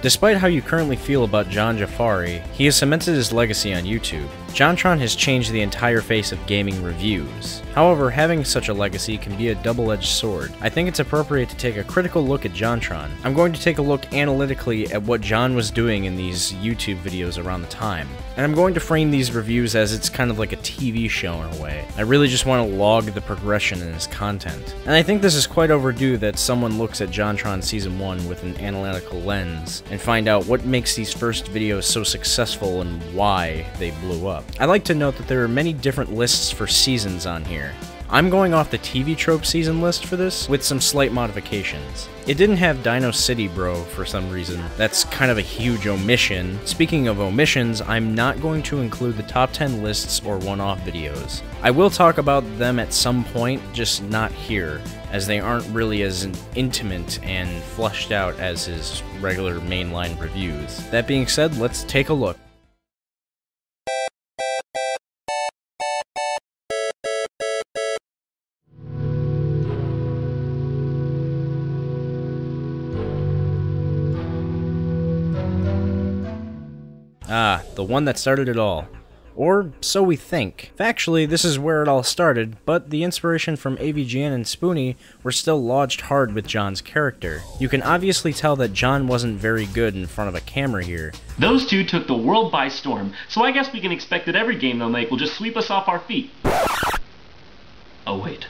Despite how you currently feel about John Jafari, he has cemented his legacy on YouTube. JonTron has changed the entire face of gaming reviews. However, having such a legacy can be a double-edged sword. I think it's appropriate to take a critical look at JonTron. I'm going to take a look analytically at what John was doing in these YouTube videos around the time. And I'm going to frame these reviews as it's kind of like a TV show in a way. I really just want to log the progression in his content. And I think this is quite overdue that someone looks at JonTron Season 1 with an analytical lens and find out what makes these first videos so successful and why they blew up. I'd like to note that there are many different lists for seasons on here. I'm going off the TV Trope season list for this, with some slight modifications. It didn't have Dino City Bro for some reason. That's kind of a huge omission. Speaking of omissions, I'm not going to include the top 10 lists or one-off videos. I will talk about them at some point, just not here, as they aren't really as intimate and fleshed out as his regular mainline reviews. That being said, let's take a look. Ah, the one that started it all. Or so we think. Factually, this is where it all started, but the inspiration from AVGN and Spoony were still lodged hard with John's character. You can obviously tell that John wasn't very good in front of a camera here. Those two took the world by storm, so I guess we can expect that every game they'll make will just sweep us off our feet. Oh wait.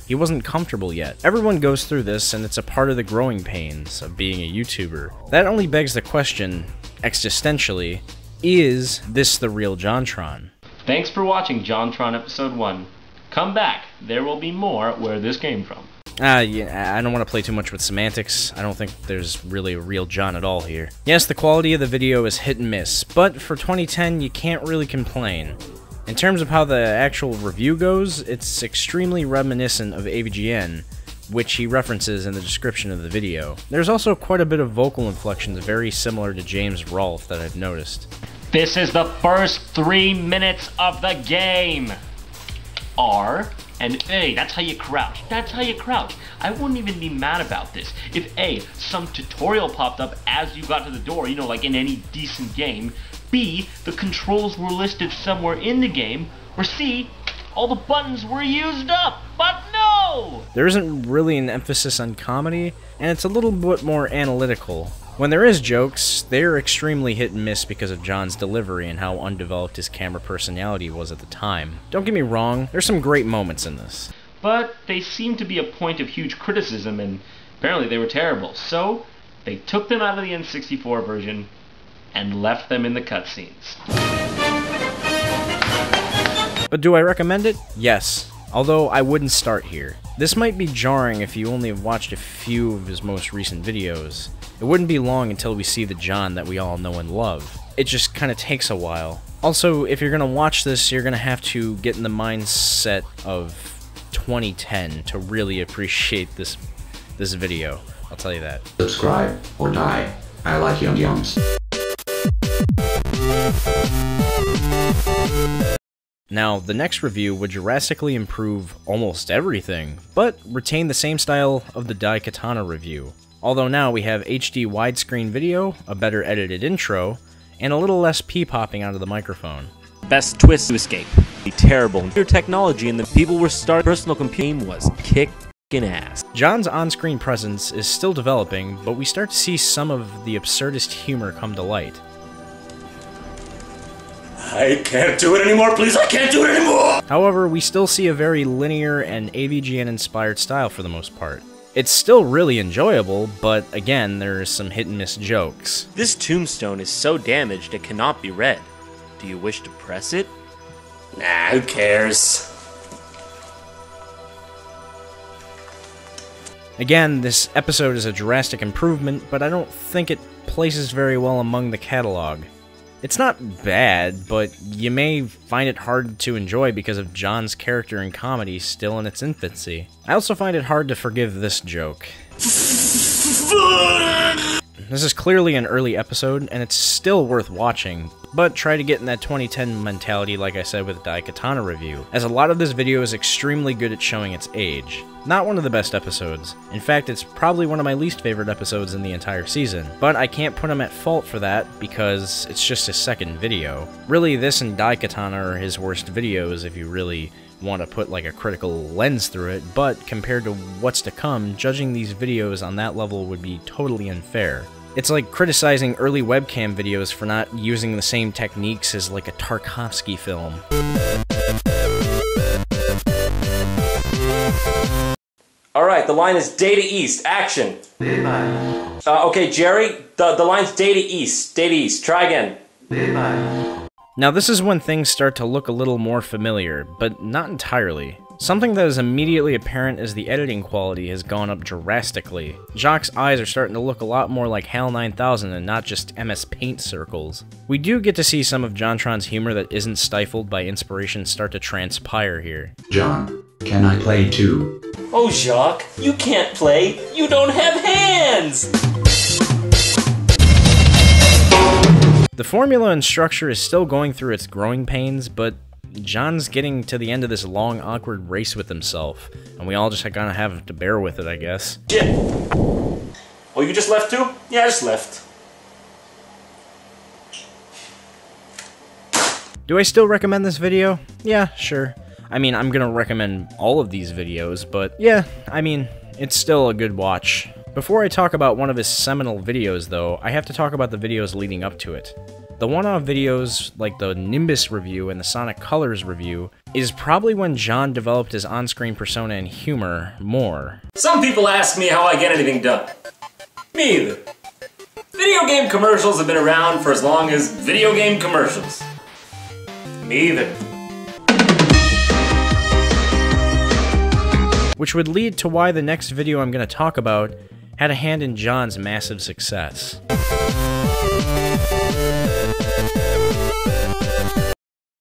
He wasn't comfortable yet. Everyone goes through this, and it's a part of the growing pains of being a YouTuber. That only begs the question, existentially, is this the real JonTron? Thanks for watching JonTron Episode 1. Come back, there will be more where this came from. Yeah, I don't want to play too much with semantics. I don't think there's really a real John at all here. Yes, the quality of the video is hit and miss, but for 2010, you can't really complain. In terms of how the actual review goes, it's extremely reminiscent of AVGN, which he references in the description of the video. There's also quite a bit of vocal inflections very similar to James Rolfe that I've noticed. This is the first 3 minutes of the game! R and A, that's how you crouch. That's how you crouch. I wouldn't even be mad about this. If A, some tutorial popped up as you got to the door, you know, like in any decent game. B, the controls were listed somewhere in the game. Or C, all the buttons were used up. But no! There isn't really an emphasis on comedy, and it's a little bit more analytical. When there is jokes, they're extremely hit and miss because of John's delivery and how undeveloped his camera personality was at the time. Don't get me wrong, there's some great moments in this. But they seem to be a point of huge criticism, and apparently they were terrible. So, they took them out of the N64 version and left them in the cutscenes. But do I recommend it? Yes. Although I wouldn't start here. This might be jarring if you only have watched a few of his most recent videos. It wouldn't be long until we see the John that we all know and love. It just kinda takes a while. Also, if you're gonna watch this, you're gonna have to get in the mindset of 2010 to really appreciate this video. I'll tell you that. Subscribe or die. I like Yum Yums. Now, the next review would drastically improve almost everything, but retain the same style of the Daikatana review. Although now we have HD widescreen video, a better edited intro, and a little less pee-popping out of the microphone. Best twist to escape. The terrible new technology and the people were starting personal computing was kicking ass. John's on-screen presence is still developing, but we start to see some of the absurdist humor come to light. I can't do it anymore, please, I can't do it anymore! However, we still see a very linear and AVGN-inspired style for the most part. It's still really enjoyable, but again, there's some hit-and-miss jokes. This tombstone is so damaged it cannot be read. Do you wish to press it? Nah, who cares? Again, this episode is a drastic improvement, but I don't think it places very well among the catalog. It's not bad, but you may find it hard to enjoy because of John's character and comedy still in its infancy. I also find it hard to forgive this joke. this is clearly an early episode, and it's still worth watching, but try to get in that 2010 mentality like I said with the Daikatana review, as a lot of this video is extremely good at showing its age. Not one of the best episodes. In fact, it's probably one of my least favorite episodes in the entire season, but I can't put him at fault for that because it's just his second video. Really, this and Daikatana are his worst videos if you really want to put like a critical lens through it, but compared to what's to come, judging these videos on that level would be totally unfair. It's like criticizing early webcam videos for not using the same techniques as like a Tarkovsky film. Alright, the line is Data East. Action. Okay, Jerry, the line's Data East. Data East. Try again. Now this is when things start to look a little more familiar, but not entirely. Something that is immediately apparent is the editing quality has gone up drastically. Jock's eyes are starting to look a lot more like HAL 9000 and not just MS Paint circles. We do get to see some of JonTron's humor that isn't stifled by inspiration start to transpire here. John, can I play too? Oh, Jacques, you can't play. You don't have hands! The formula and structure is still going through its growing pains, but John's getting to the end of this long, awkward race with himself, and we all just kinda have to bear with it, I guess. Shit. Oh, you just left too? Yeah, I just left. Do I still recommend this video? Yeah, sure. I mean, I'm gonna recommend all of these videos, but yeah, I mean, it's still a good watch. Before I talk about one of his seminal videos, though, I have to talk about the videos leading up to it. The one-off videos, like the Nimbus review and the Sonic Colors review, is probably when John developed his on-screen persona and humor more. Some people ask me how I get anything done. Me either. Video game commercials have been around for as long as video game commercials. Me either. Which would lead to why the next video I'm going to talk about had a hand in John's massive success.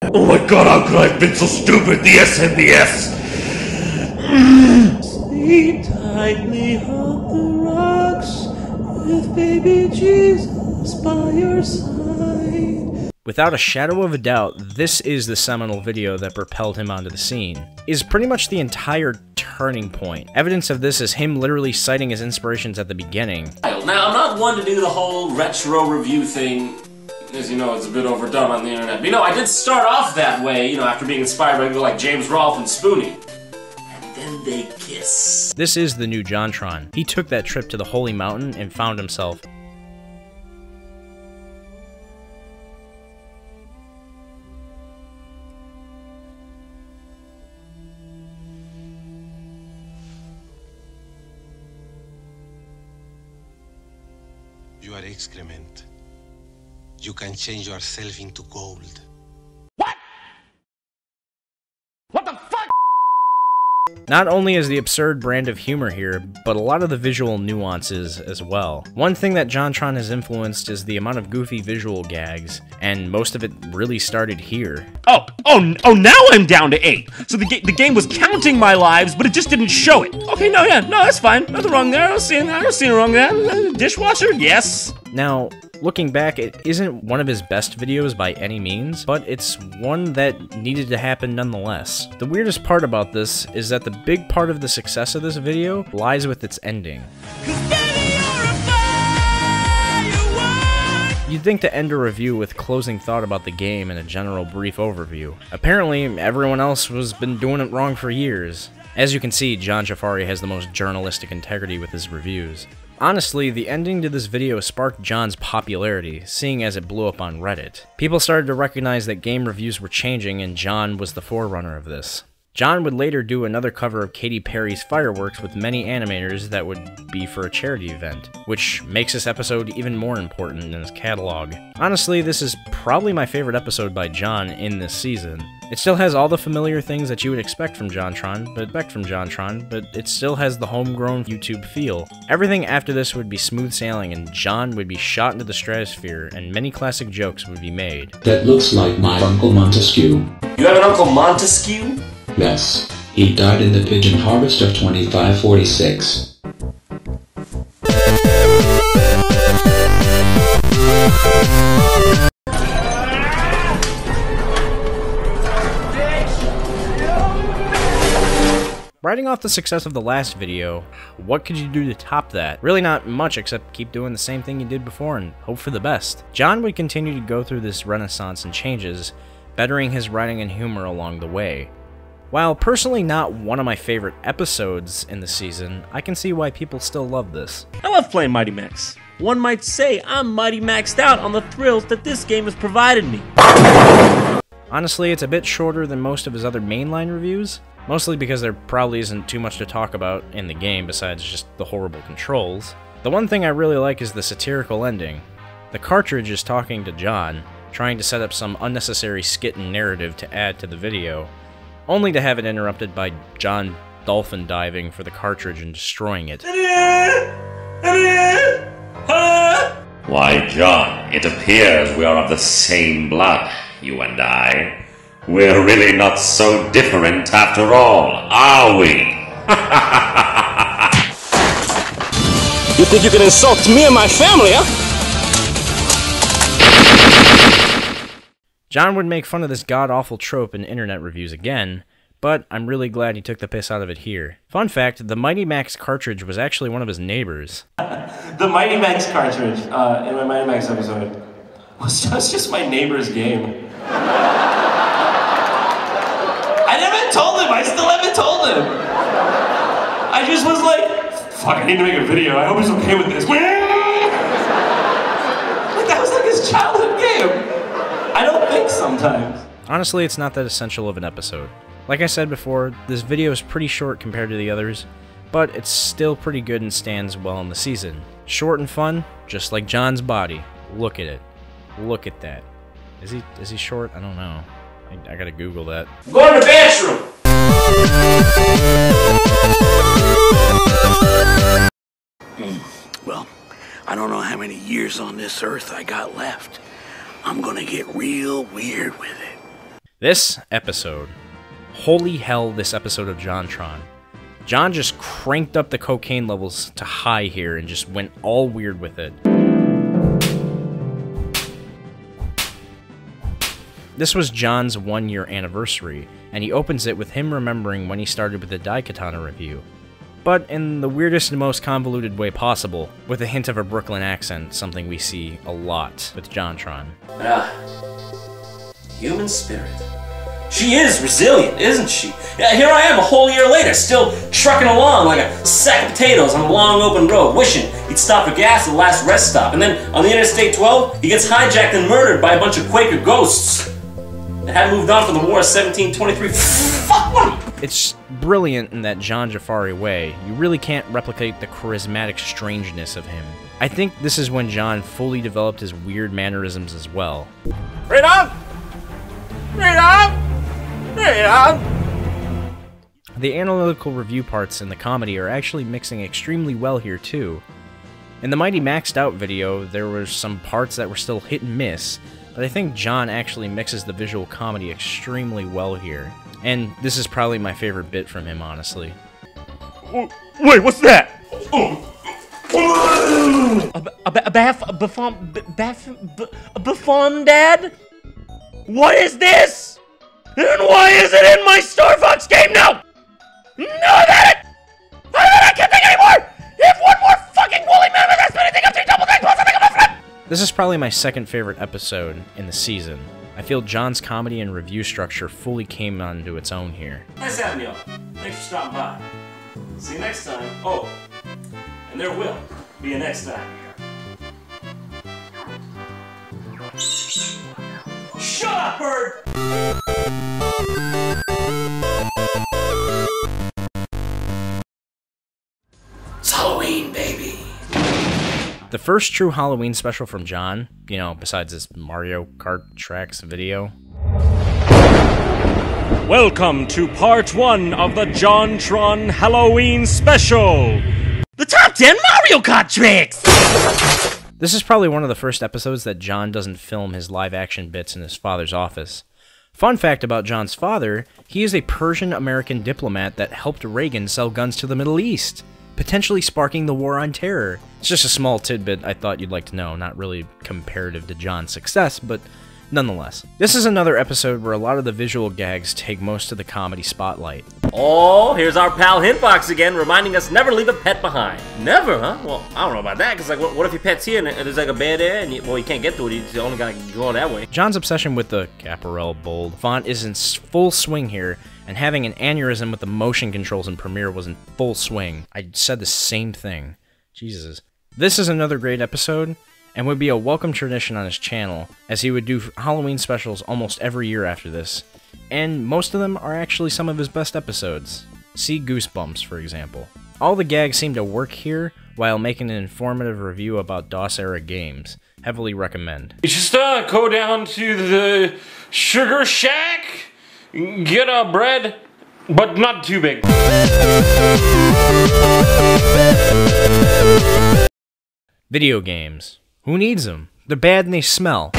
Oh my god, how could I have been so stupid? The SNES! Sleep tightly on the rocks with baby Jesus by your side. Without a shadow of a doubt, this is the seminal video that propelled him onto the scene. Is pretty much the entire turning point. Evidence of this is him literally citing his inspirations at the beginning. Now, I'm not one to do the whole retro review thing. As you know, it's a bit overdone on the internet. But you know, I did start off that way, you know, after being inspired by people like James Rolfe and Spoonie. And then they kiss. This is the new JonTron. He took that trip to the Holy Mountain and found himself. You are excrement. You can change yourself into gold. Not only is the absurd brand of humor here, but a lot of the visual nuances as well. One thing that JonTron has influenced is the amount of goofy visual gags, and most of it really started here. Oh, now I'm down to 8. So the game was counting my lives, but it just didn't show it. Okay, no, that's fine. Nothing wrong there. I don't see anything wrong there. Dishwasher, yes. Now, looking back, it isn't one of his best videos by any means, but it's one that needed to happen nonetheless. The weirdest part about this is that the big part of the success of this video lies with its ending. You'd think to end a review with closing thought about the game and a general brief overview. Apparently, everyone else has been doing it wrong for years. As you can see, Jon Jafari has the most journalistic integrity with his reviews. Honestly, the ending to this video sparked John's popularity, seeing as it blew up on Reddit. People started to recognize that game reviews were changing, and John was the forerunner of this. John would later do another cover of Katy Perry's Fireworks with many animators that would be for a charity event, which makes this episode even more important in his catalog. Honestly, this is probably my favorite episode by John in this season. It still has all the familiar things that you would expect from JonTron, but it still has the homegrown YouTube feel. Everything after this would be smooth sailing, and John would be shot into the stratosphere, and many classic jokes would be made. That looks like my Uncle Montesquieu. You have an Uncle Montesquieu? Yes, he died in the pigeon harvest of 2546. Riding off the success of the last video, what could you do to top that? Really not much except keep doing the same thing you did before and hope for the best. John would continue to go through this renaissance and changes, bettering his writing and humor along the way. While personally not one of my favorite episodes in the season, I can see why people still love this. I love playing Mighty Max. One might say I'm mighty maxed out on the thrills that this game has provided me. Honestly, it's a bit shorter than most of his other mainline reviews, mostly because there probably isn't too much to talk about in the game besides just the horrible controls. The one thing I really like is the satirical ending. The cartridge is talking to John, trying to set up some unnecessary skit and narrative to add to the video, only to have it interrupted by John dolphin diving for the cartridge and destroying it. Why, John, it appears we are of the same blood, you and I. We're really not so different after all, are we? You think you can insult me and my family, huh? John would make fun of this god-awful trope in internet reviews again, but I'm really glad he took the piss out of it here. Fun fact, the Mighty Max cartridge was actually one of his neighbors. The Mighty Max cartridge in my Mighty Max episode was just my neighbor's game. I never told him. I still haven't told him. I just was like, fuck, I need to make a video. I hope he's okay with this. Like, that was like his childhood game. I don't think sometimes. Honestly, it's not that essential of an episode. Like I said before, this video is pretty short compared to the others, but it's still pretty good and stands well in the season. Short and fun, just like John's body. Look at it. Look at that. Is he short? I don't know. I gotta Google that. Go to the bathroom! Well, I don't know how many years on this earth I got left. I'm gonna get real weird with it. This episode. Holy hell, this episode of JonTron. John just cranked up the cocaine levels to high here and just went all weird with it. This was John's 1-year anniversary, and he opens it with him remembering when he started with the Daikatana review. But in the weirdest and most convoluted way possible, with a hint of a Brooklyn accent, something we see a lot with JonTron. Human spirit. She is resilient, isn't she? Yeah, here I am a whole year later, still trucking along like a sack of potatoes on a long open road, wishing he'd stop for gas at the last rest stop. And then on the Interstate 12, he gets hijacked and murdered by a bunch of Quaker ghosts that hadn't moved on from the War of 1723. Fuck money! It's brilliant in that Jon Jafari way. You really can't replicate the charismatic strangeness of him. I think this is when John fully developed his weird mannerisms as well. Right up! Right up! Right up! The analytical review parts and the comedy are actually mixing extremely well here too. In the Mighty Maxed Out video, there were some parts that were still hit and miss, but I think John actually mixes the visual comedy extremely well here. And this is probably my favorite bit from him, honestly. Wait, what's that? A Buffon, Dad? What is this? And why is it in my Star Fox game now? No, that it! I can't think anymore! If one more fucking woolly mammoth has anything up to double thing plus I think I'm a flip! This is probably my second favorite episode in the season. I feel John's comedy and review structure fully came onto its own here. Nice having y'all. Thanks for stopping by. See you next time. Oh, and there will be a next time. Shut up, bird! It's Halloween, baby. The first true Halloween special from John, you know, besides this Mario Kart Tracks video. Welcome to part 1 of the JonTron Halloween special! The top 10 Mario Kart tricks! This is probably one of the first episodes that John doesn't film his live-action bits in his father's office. Fun fact about John's father, he is a Persian-American diplomat that helped Reagan sell guns to the Middle East. potentially sparking the War on Terror. It's just a small tidbit I thought you'd like to know, not really comparative to John's success, but nonetheless. This is another episode where a lot of the visual gags take most of the comedy spotlight. Oh, here's our pal Hitbox again, reminding us never leave a pet behind. Never, huh? Well, I don't know about that, because like, what if your pet's here and there's like a bed there, and you can't get to it, you only gotta go that way. John's obsession with the Caparel bold font is in full swing here, and having an aneurysm with the motion controls in Premiere was in full swing. I said the same thing. Jesus. This is another great episode, and would be a welcome tradition on his channel, as he would do Halloween specials almost every year after this, and most of them are actually some of his best episodes. See Goosebumps, for example. All the gags seem to work here, while making an informative review about DOS-era games. Heavily recommend. You just go down to the Sugar Shack, get a bread, but not too big. Video games. Who needs them? They're bad and they smell.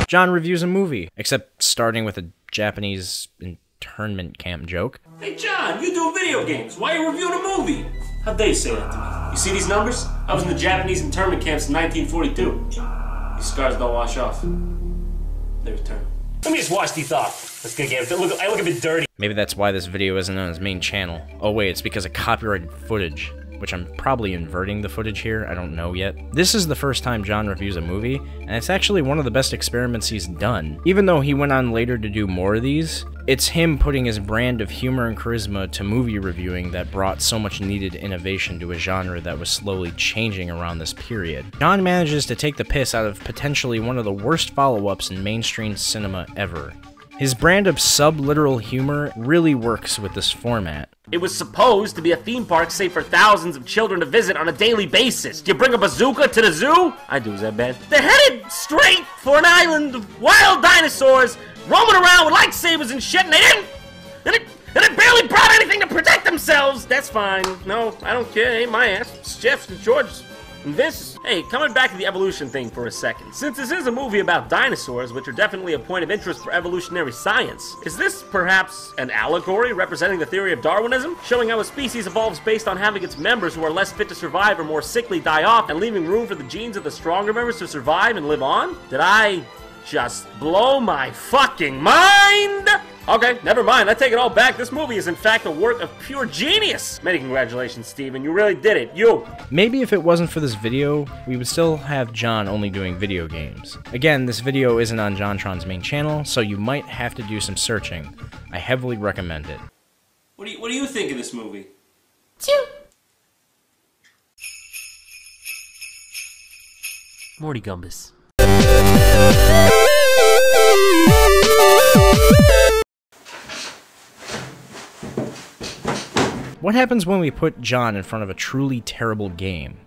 John reviews a movie, except starting with a Japanese internment camp joke. Hey John, you do video games. Why are you reviewing a movie? How'd they say that to me? You see these numbers? I was in the Japanese internment camps in 1942. These scars don't wash off. They return. Let me just wash these off. Let's get a game. I look a bit dirty. Maybe that's why this video isn't on his main channel. Oh wait, it's because of copyrighted footage, which I'm probably inverting the footage here, I don't know yet. This is the first time John reviews a movie, and it's actually one of the best experiments he's done. Even though he went on later to do more of these, it's him putting his brand of humor and charisma to movie reviewing that brought so much needed innovation to a genre that was slowly changing around this period. John manages to take the piss out of potentially one of the worst follow-ups in mainstream cinema ever. His brand of sub-literal humor really works with this format. It was supposed to be a theme park safe for thousands of children to visit on a daily basis. Do you bring a bazooka to the zoo? I do, is that bad? They're headed straight for an island of wild dinosaurs roaming around with lightsabers and shit, and they barely brought anything to protect themselves. That's fine. No, I don't care. It ain't my ass. It's Jeff's and George's. And this, hey, coming back to the evolution thing for a second. Since this is a movie about dinosaurs, which are definitely a point of interest for evolutionary science, is this perhaps an allegory representing the theory of Darwinism? Showing how a species evolves based on having its members who are less fit to survive or more sickly die off, and leaving room for the genes of the stronger members to survive and live on? Did I just blow my fucking mind? Okay, never mind. I take it all back. This movie is in fact a work of pure genius. Many congratulations, Steven. You really did it. You. Maybe if it wasn't for this video, we would still have John only doing video games. Again, this video isn't on JonTron's main channel, so you might have to do some searching. I heavily recommend it. What do you think of this movie? Morty Gumbus. What happens when we put John in front of a truly terrible game?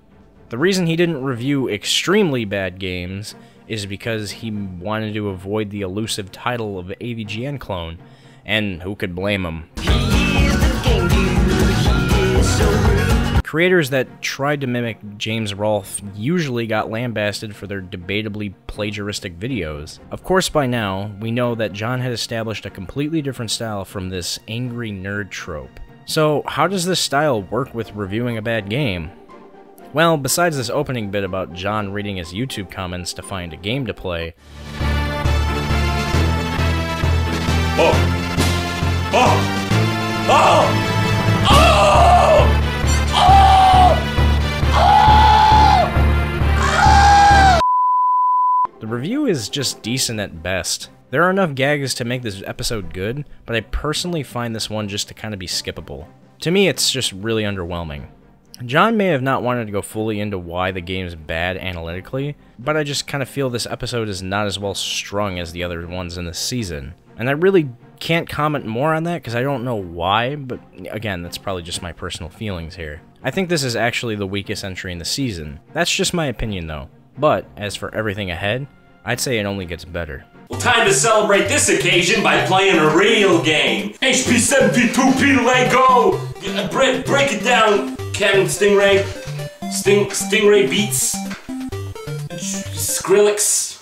The reason he didn't review extremely bad games is because he wanted to avoid the elusive title of AVGN clone, and who could blame him? Creators that tried to mimic James Rolfe usually got lambasted for their debatably plagiaristic videos. Of course, by now, we know that John had established a completely different style from this angry nerd trope. So, how does this style work with reviewing a bad game? Well, besides this opening bit about John reading his YouTube comments to find a game to play... The review is just decent at best. There are enough gags to make this episode good, but I personally find this one just to kind of be skippable. To me, it's just really underwhelming. John may have not wanted to go fully into why the game is bad analytically, but I just kind of feel this episode is not as well strung as the other ones in this season. And I really can't comment more on that because I don't know why, but again, that's probably just my personal feelings here. I think this is actually the weakest entry in the season. That's just my opinion though. But as for everything ahead, I'd say it only gets better. Well, time to celebrate this occasion by playing a real game. HP7P2P Lego! Break it down, Captain Stingray. Stingray Beats. Skrillex.